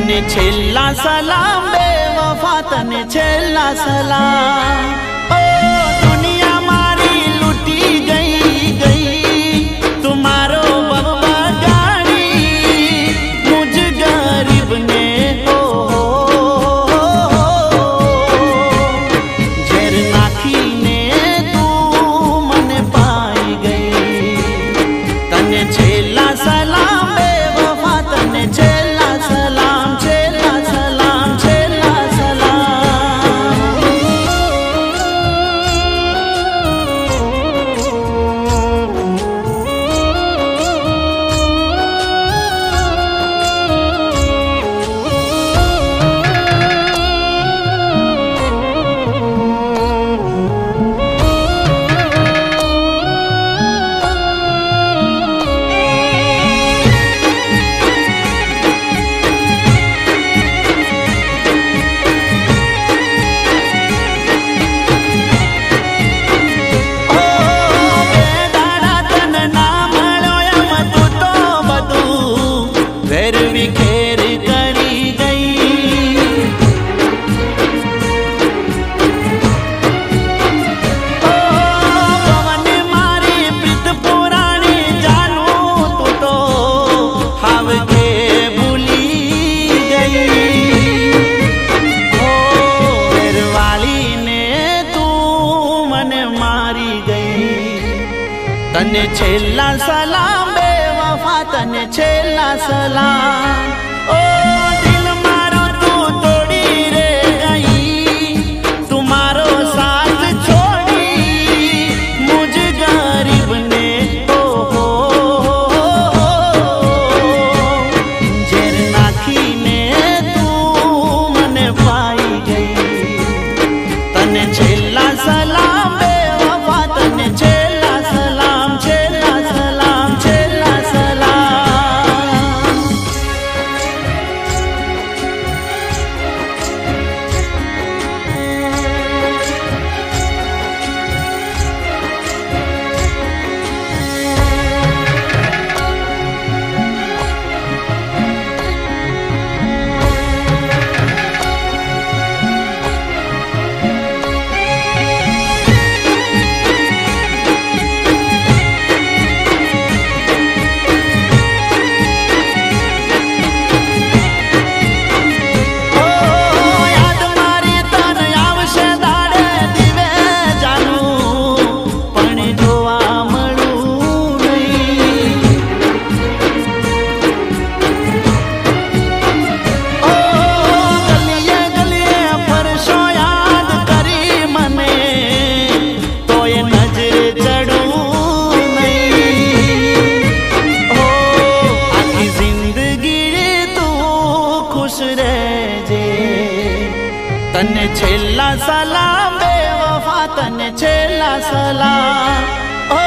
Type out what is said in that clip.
तने छेल्ला सलाम बेवफा तने छेल्ला सलाम। ओ दुनिया मारी लूटी गई तुम्हारो बगाड़ी मुझ गरीब ने हो झेर नाखी ने तू मन पाई गई। तने छेल्ला सलाम बेवफा तने छेल्ला सलाम छेल्ला सलाम छेल्ला सलाम। खेर करी गई ओ पवन मारी प्रीत पुरानी जानू तू तो हाव के भूली गई। ओ घरवाली ने तू मन मारी गई। तने छेल्ला सलाम बेवफा तने छेल्ला सलाम। ओ दिल मारो तू तोड़ी रे गई तुम्हारो साथ छोड़ी मुझ गरीब ने हो झेर नाखी ने तू मन पाई गई। तने छेल्ला सलाम बेवफा तने छेल्ला सलाम छेल्ला सलाम छेल्ला सलाम। तने छेल्ला सलाम बेवफा तने छेल्ला सलाम। ओ